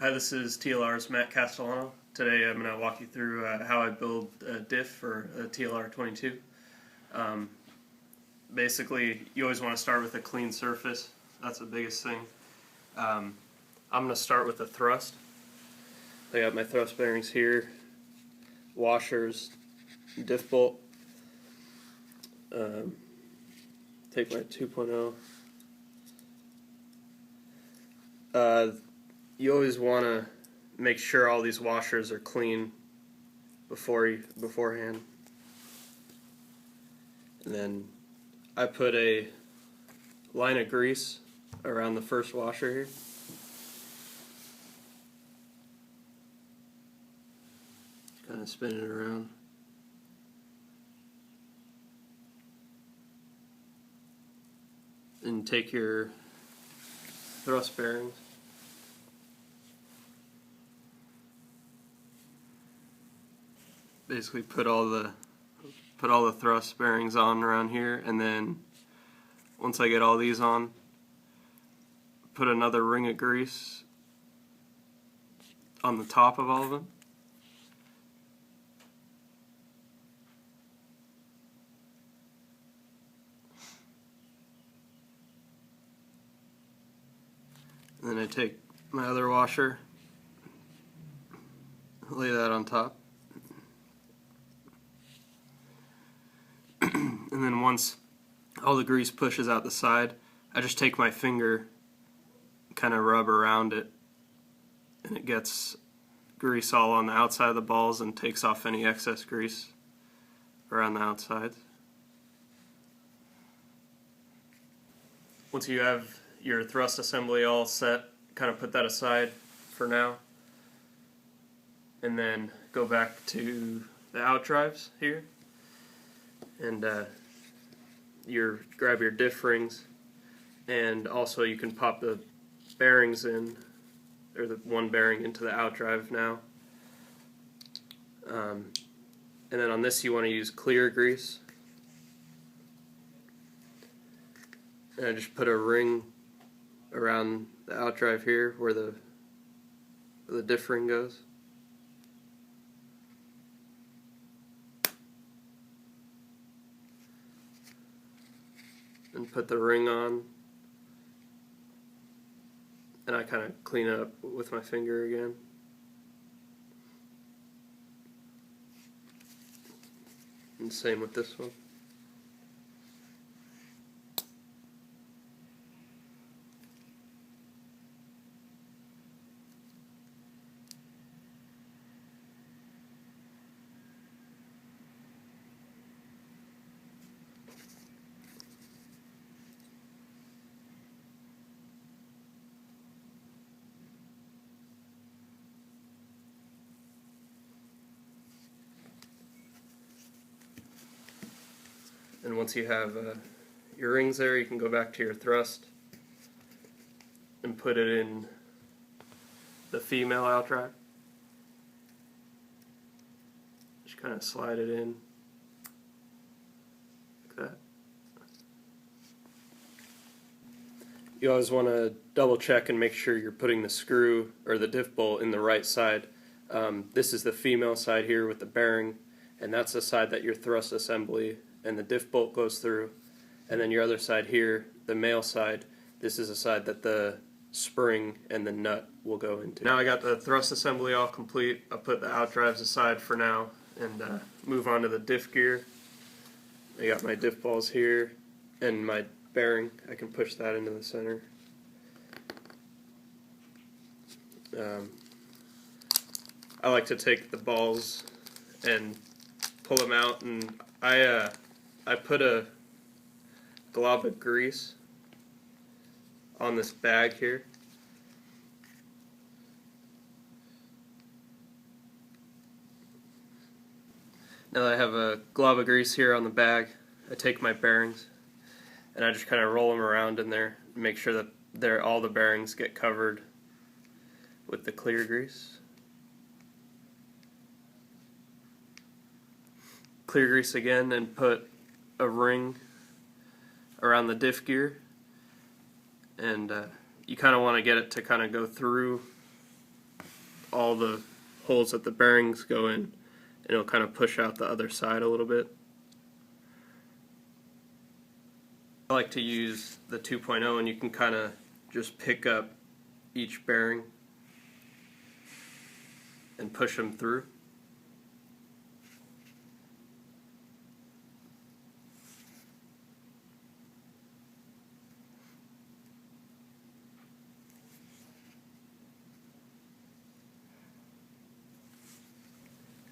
Hi, this is TLR's Matt Castellano. Today I'm going to walk you through how I build a diff for a TLR 22. Basically, you always want to start with a clean surface. That's the biggest thing. I'm going to start with the thrust. I got my thrust bearings here, washers, diff bolt. Take my 2.0. You always want to make sure all these washers are clean beforehand. And then I put a line of grease around the first washer here. Kind of spin it around. And take your thrust bearings. Basically put all the thrust bearings on around here, and then once I get all these on, put another ring of grease on the top of all of them. And then I take my other washer, lay that on top. And then once all the grease pushes out the side, I just take my finger, kind of rub around it, and it gets grease all on the outside of the balls and takes off any excess grease around the outside. Once you have your thrust assembly all set, kind of put that aside for now, and then go back to the outdrives here, and grab your diff rings, and also you can pop the bearings in, or the one bearing into the outdrive now. And then on this you want to use clear grease. And I just put a ring around the outdrive here where the diff ring goes. And put the ring on, and I kind of clean it up with my finger again. And same with this one. And once you have your rings there, you can go back to your thrust and put it in the female outdrive. Just kind of slide it in like that. You always want to double check and make sure you're putting the screw or the diff bolt in the right side. This is the female side here with the bearing, and that's the side that your thrust assembly and the diff bolt goes through. And then your other side here, the male side, this is the side that the spring and the nut will go into. Now I got the thrust assembly all complete. I'll put the outdrives aside for now and move on to the diff gear. I got my diff balls here and my bearing. I can push that into the center. I like to take the balls and pull them out, and I put a glob of grease on this bag here. Now that I have a glob of grease here on the bag, I take my bearings and I just kind of roll them around in there, make sure that all the bearings get covered with the clear grease. Clear grease again, and put a ring around the diff gear, and you kind of want to get it to kind of go through all the holes that the bearings go in, and it'll kind of push out the other side a little bit. I like to use the 2.0, and you can kind of just pick up each bearing and push them through.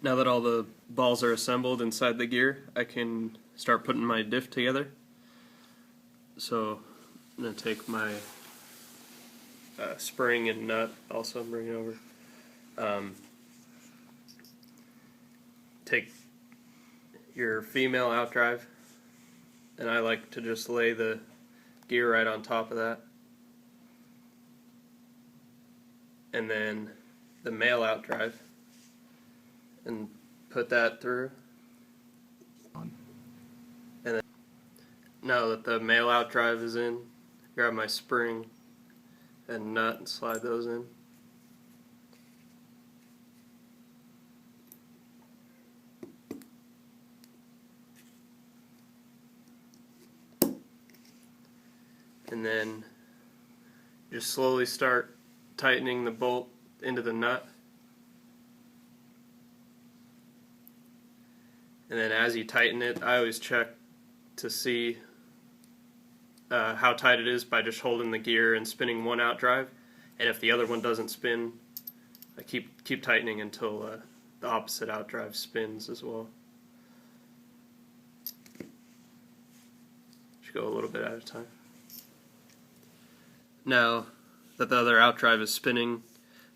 Now that all the balls are assembled inside the gear, I can start putting my diff together. So I'm going to take my spring and nut, also bring it over. Take your female outdrive, and I like to just lay the gear right on top of that. And then the male outdrive, and put that through. And then, now that the male outdrive is in, grab my spring and nut and slide those in. And then just slowly start tightening the bolt into the nut. And then as you tighten it, I always check to see how tight it is by just holding the gear and spinning one outdrive. And if the other one doesn't spin, I keep tightening until the opposite outdrive spins as well. Just go a little bit at a time. Now that the other outdrive is spinning,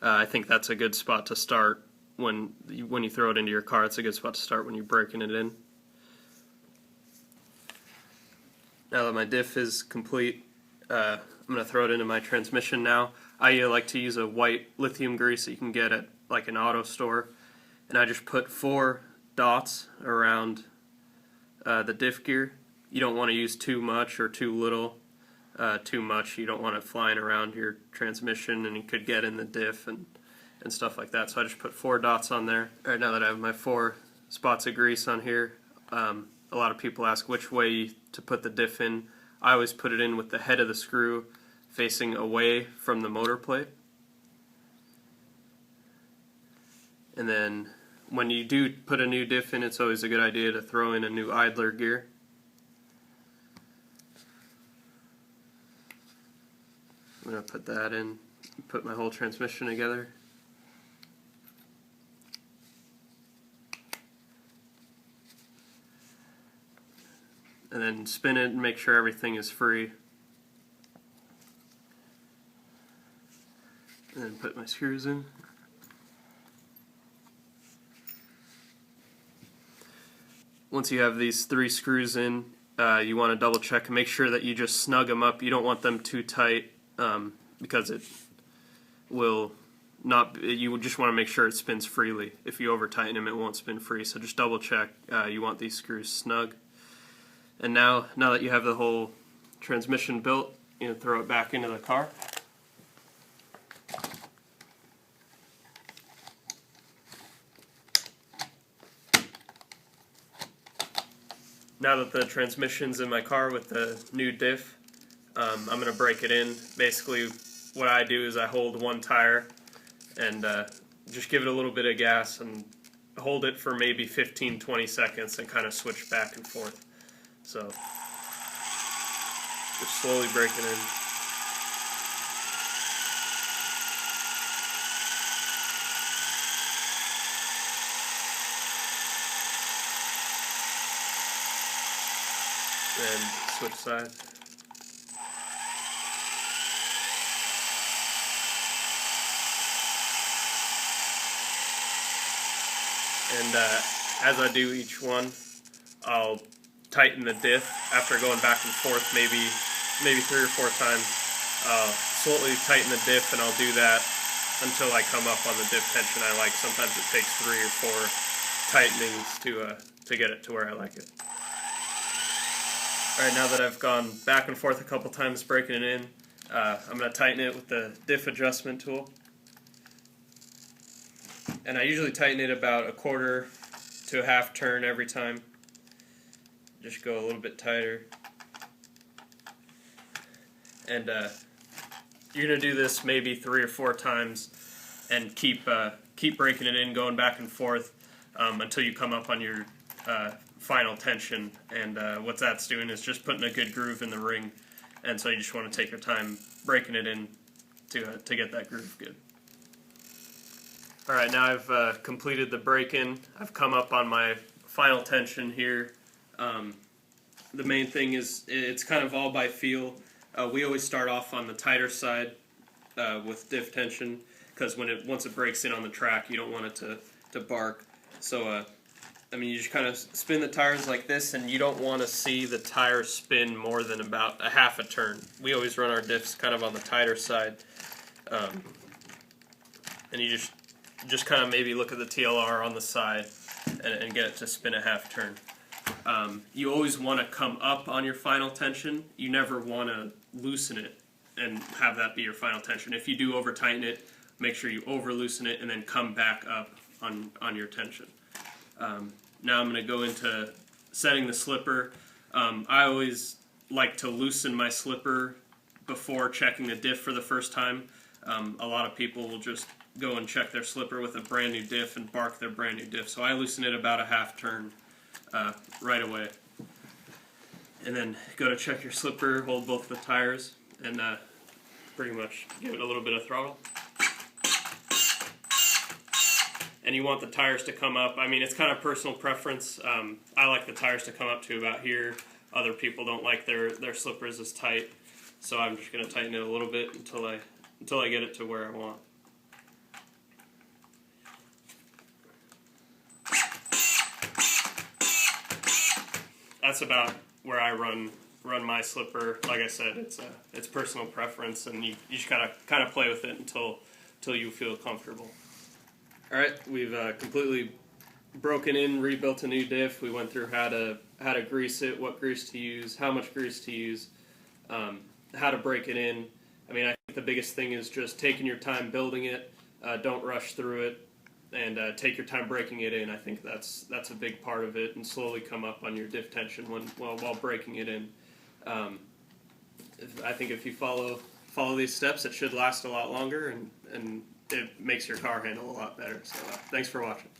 I think that's a good spot to start. When you throw it into your car, it's a good spot to start when you're breaking it in. Now that my diff is complete, I'm going to throw it into my transmission now. I like to use a white lithium grease that you can get at like an auto store, and I just put 4 dots around the diff gear. You don't want to use too much or too little. Too much, you don't want it flying around your transmission, and you could get in the diff and stuff like that. So I just put 4 dots on there. Alright, now that I have my 4 spots of grease on here, a lot of people ask which way to put the diff in. I always put it in with the head of the screw facing away from the motor plate. And then when you do put a new diff in, it's always a good idea to throw in a new idler gear. I'm going to put that in, put my whole transmission together. And then spin it and make sure everything is free. And then put my screws in. Once you have these 3 screws in, you want to double check and make sure that you just snug them up. You don't want them too tight because it will not. You just want to make sure it spins freely. If you over tighten them, it won't spin free. So just double check. You want these screws snug. And now that you have the whole transmission built, you know, throw it back into the car. Now that the transmission's in my car with the new diff, I'm going to break it in. Basically, what I do is I hold one tire and just give it a little bit of gas and hold it for maybe 15-20 seconds and kind of switch back and forth. So, just slowly break it in. Then switch side. And as I do each one, I'll tighten the diff after going back and forth maybe 3 or 4 times. I'll slowly tighten the diff, and I'll do that until I come up on the diff tension I like. Sometimes it takes 3 or 4 tightenings to get it to where I like it. Alright, now that I've gone back and forth a couple times breaking it in, I'm going to tighten it with the diff adjustment tool. And I usually tighten it about a quarter to a half turn every time. Just go a little bit tighter. And you're going to do this maybe 3 or 4 times and keep breaking it in, going back and forth until you come up on your final tension. And what that's doing is just putting a good groove in the ring. And so you just want to take your time breaking it in to get that groove good. Alright, now I've completed the break-in. I've come up on my final tension here. The main thing is it's kind of all by feel. We always start off on the tighter side with diff tension, because once it breaks in on the track, you don't want it to bark. So, I mean, you just kind of spin the tires like this, and you don't want to see the tire spin more than about a half a turn. We always run our diffs kind of on the tighter side. And you just kind of maybe look at the TLR on the side and get it to spin a half turn. You always want to come up on your final tension. You never want to loosen it and have that be your final tension. If you do over tighten it, make sure you over loosen it and then come back up on your tension. Now I'm going to go into setting the slipper. I always like to loosen my slipper before checking the diff for the first time. A lot of people will just go and check their slipper with a brand new diff and bark their brand new diff. So I loosen it about a half turn right away. And then go to check your slipper, hold both the tires, and pretty much give it a little bit of throttle. And you want the tires to come up. I mean, it's kind of personal preference. I like the tires to come up to about here. Other people don't like their slippers as tight. So I'm just going to tighten it a little bit until I get it to where I want. That's about where I run my slipper. Like I said, it's personal preference, and you just kind of play with it until you feel comfortable. All right, we've completely broken in, rebuilt a new diff. We went through how to grease it, what grease to use, how much grease to use, how to break it in. I mean, I think the biggest thing is just taking your time building it. Don't rush through it, and take your time breaking it in. I think that's a big part of it, and slowly come up on your diff tension while breaking it in. I think if you follow these steps, it should last a lot longer, and it makes your car handle a lot better. So thanks for watching.